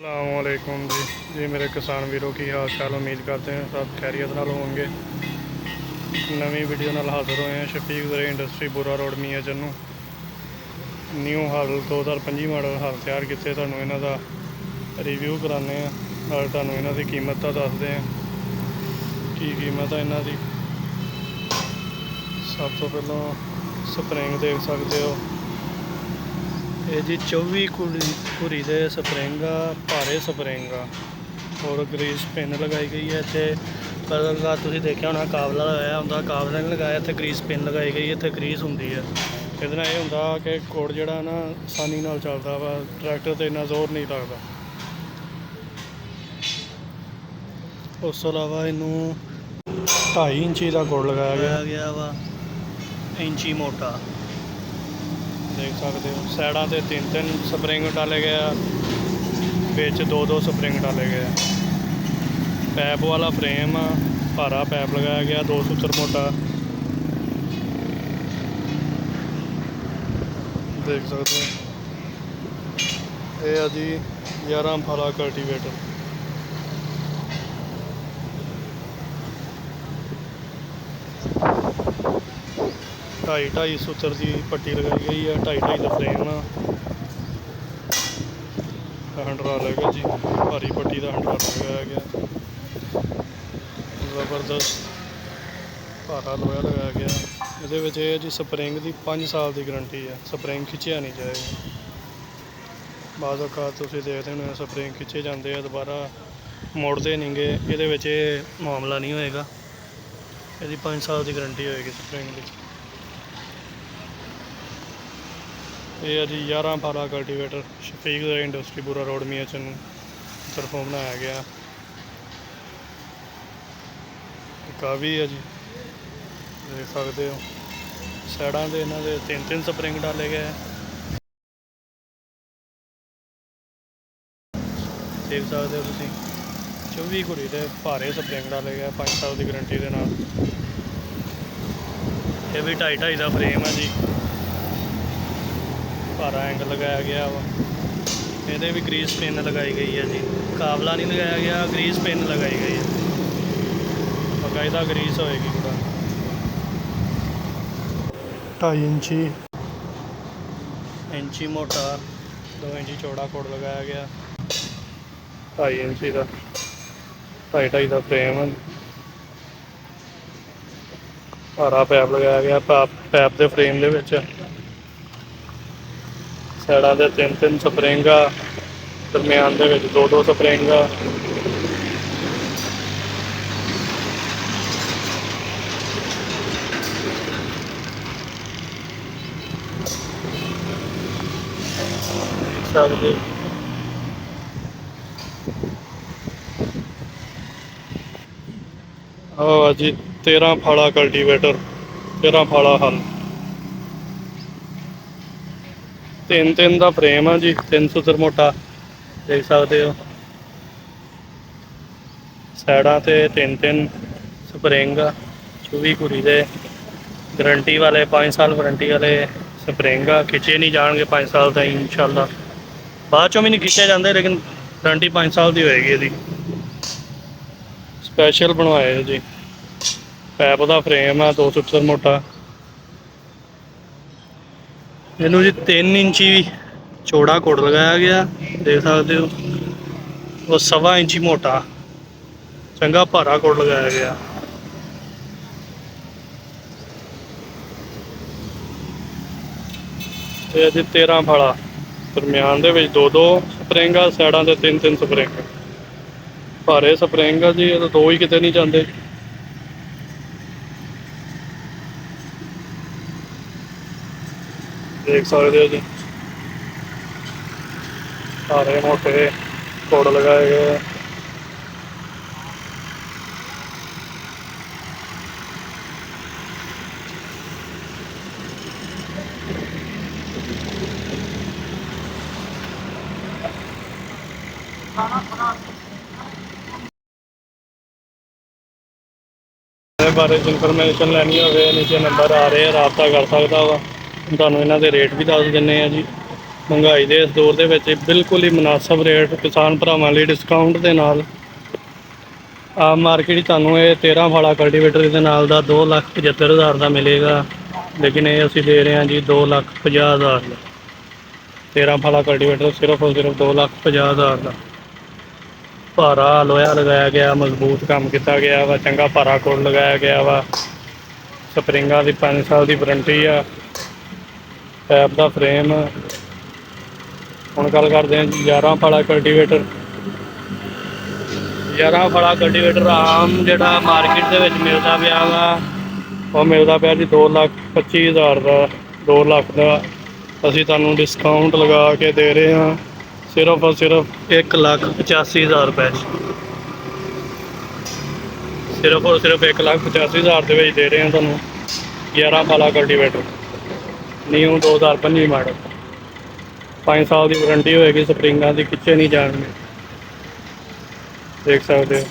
अस्सलामुअलैकुम जी मेरे किसान वीरों की हाल चाल उम्मीद करते हैं सब खैरियत नाल होंगे। नवी वीडियो नाल हाजिर होए हैं शफीक ज़रिया इंडस्ट्री बुरा रोड मियाँ चन्नू। न्यू हाल 2025 मॉडल हाल तैयार किए तुहानूं इन्हां दा रिव्यू कराने नाल तुहानूं इन्हां दी कीमत दसदे हैं की कीमत है इन्हां दी। सब तो पहलों स्प्रिंग देख सकते हो, ये जी 24 घुरी दे स्प्रिंग आ, भारे स्प्रिंग आ और ग्रीस पिन लगाई गई है। इतने कलर का तुसीं देखिया होना काबला लगाया होंदा, काबला नहीं लगाया, इतने ग्रीस पिन लगाई गई, इतने ग्रीस होंदी है। ਇਹਦੇ ਨਾਲ ਇਹ ਹੁੰਦਾ ਕਿ ਕੋਡ ਜਿਹੜਾ ਨਾ ਆਸਾਨੀ ਨਾਲ ਚੱਲਦਾ ਵਾ, ਟਰੈਕਟਰ 'ਤੇ ਇੰਨਾ ਜ਼ੋਰ ਨਹੀਂ ਲੱਗਦਾ। ਉਸ ਤੋਂ ਇਲਾਵਾ ਇਹਨੂੰ 2.5 ਇੰਚੀ ਦਾ ਕੋਡ ਲਗਾਇਆ ਗਿਆ ਵਾ, ਇੰਚੀ ਮੋਟਾ देख सकते हो। साइडों से 3 स्प्रिंग डाले गए, बिच 2 स्प्रिंग डाले गए। पैप वाला फ्रेम भारा पैप लगाया गया, 2 सूत्र मोटा देख सकते हो। ये है जी 11 फाला कल्टीवेटर। ढाई सूत्र की पट्टी लगाई गई है, 2.5 का फ्रेम हैंडल रहेगा जी, भारी पट्टी का हैंडल लगाया गया, ज़बरदस्त भारा लोहा लगाया गया। ये जी स्प्रिंग की 5 साल की गारंटी है, स्प्रिंग खिंचिया नहीं जाएगा। बाद औकात तुसीं देखते होने स्प्रिंग खिंचे जाते हैं दोबारा मुड़ते नहीं गे, ये मामला नहीं होएगा। यदि 5 साल की गारंटी होएगी स्प्रिंग की। ये है जी 11 फाला कल्टीवेटर शफीक ज़रिया इंडस्ट्री बुरा रोड मियाँ चन्नू तरफों बनाया गया। काफ़ी है जी, देख सकते हो। साइडों से इन्हों के 3 स्प्रिंग डाले गए, देख सकते हो तुसीं। 24 घुरी के भारे स्प्रिंग डाले गए, 5 साल की गारंटी के नाल। ये भी 2.5 का फ्रेम है जी, भारा एंगल लगाया गया वा। ये भी ग्रीस पिन लगाई गई है जी, काबला नहीं लगाया गया, ग्रीस पिन लगाई गई है, बाकायदा ग्रीस होएगी पूरा। 2.5 इंची मोटा, 2 इंची चौड़ा कोड लगाया गया, 2.5 इंची का 2.5 का फ्रेम है। भारा पैप लगाया गया, पैप के फ्रेम के विच साइडों से 3 स्प्रिंग आ, दरम्यान के 2 स्प्रिंग आ। सकते हाँ जी 13 फाला कल्टीवेटर, 13 फाला हल, 3 का फ्रेम है जी, 3 सूत्र मोटा देख सकते हो। साइडों से 3 स्प्रिंग 24 घुरी दे गारंटी वाले, 5 साल वारंटी वाले स्प्रिंग खिंचे नहीं जाएंगे 5 साल तक इंशाल्लाह। बाद चों भी नहीं खिंचे जाते, लेकिन गारंटी 5 साल की होएगी। यदि स्पैशल बनवाए जी, पैप का फ्रेम है 2 सूत्र मोटा। इनू जी 3 इंची चौड़ा कोड लगाया गया, देख सकते हो। और 1.25 इंची मोटा चंगा भारा कोड लगाया गया। ये जी 13 फाला, दरम्यान के 2 स्प्रिंग आ, साइडों से 3 स्प्रिंग। भारे स्प्रिंग आ जी, ये तो 2 ही कितने नहीं जाते। देख सकते हो जी, भारे मोटे कोड लगाए गए। बारे इनफॉर्मेशन लैनी हो नीचे नंबर आ रहे हैं, रबता कर सकता वा। तुहानूं इन्हां दे रेट भी दस दिंने जी। ਮਹਿੰਗਾਈ ਦੇ ਇਸ ਦੌਰ ਦੇ ਵਿੱਚ ਬਿਲਕੁਲ ਹੀ ਮੁਨਾਸਬ ਰੇਟ ਕਿਸਾਨ ਭਰਾਵਾਂ ਲਈ ਡਿਸਕਾਊਂਟ ਦੇ ਨਾਲ ਆਮ ਮਾਰਕੀਟ 'ਚ ਤੁਹਾਨੂੰ ਇਹ 13 ਫਾਲਾ ਕਲਟੀਵੇਟਰ ਦੇ ਨਾਲ ਦਾ 2,75,000 ਦਾ ਮਿਲੇਗਾ, ਲੇਕਿਨ ਇਹ ਅਸੀਂ ਦੇ ਰਹੇ ਹਾਂ ਜੀ 2,50,000 ਦਾ। 13 ਫਾਲਾ ਕਲਟੀਵੇਟਰ ਸਿਰਫ ਔਰ ਸਿਰਫ 2,50,000 ਦਾ। ਭਾਰਾ ਲੋਹਾ ਲਗਾਇਆ ਗਿਆ, ਮਜ਼ਬੂਤ ਕੰਮ ਕੀਤਾ ਗਿਆ ਵਾ, ਚੰਗਾ ਭਾਰਾ ਕੋਡ ਲਗਾਇਆ ਗਿਆ ਵਾ। ਸਪਰਿੰਗਾਂ ਦੀ 5 ਸਾਲ ਦੀ ਵਾਰੰਟੀ ਆ। ਪੈਪ ਦਾ ਫਰੇਮ। ਹੁਣ ਗੱਲ ਕਰਦੇ ਹਾਂ ਜੀ 11 ਫਾਲਾ ਕਲਟੀਵੇਟਰ। 11 ਫਾਲਾ ਕਲਟੀਵੇਟਰ ਆਮ ਜਿਹੜਾ ਮਾਰਕੀਟ ਦੇ ਵਿੱਚ ਮਿਲਦਾ ਪਿਆ ਵਾ ਉਹ ਮਿਲਦਾ ਪਿਆ ਜੀ 2,25,000 ਦਾ। 2 ਲੱਖ ਦਾ ਅਸੀਂ ਤੁਹਾਨੂੰ ਡਿਸਕਾਊਂਟ ਲਗਾ ਕੇ ਦੇ ਰਹੇ ਹਾਂ ਸਿਰਫ ਔਰ ਸਿਰਫ 1,85,000 ਰੁਪਏ 'ਚ। ਸਿਰਫ ਔਰ ਸਿਰਫ 1,85,000 ਦੇ ਵਿੱਚ ਦੇ ਰਹੇ ਹਾਂ ਤੁਹਾਨੂੰ 11 ਫਾਲਾ ਕਲਟੀਵੇਟਰ ਨਿਊ 2025 ਮਾਡਲ। 5 ਸਾਲ ਦੀ ਵਾਰੰਟੀ ਹੋਏਗੀ, ਸਪਰਿੰਗਾਂ ਦੀ ਖਿੱਚੇ ਨਹੀਂ ਜਾਣਗੇ, ਦੇਖ ਸਕਦੇ ਹੋ।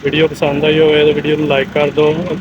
ਵੀਡੀਓ ਪਸੰਦ ਆਈ ਹੋਵੇ ਤਾਂ ਵੀਡੀਓ ਨੂੰ ਲਾਈਕ ਕਰ ਦਿਓ।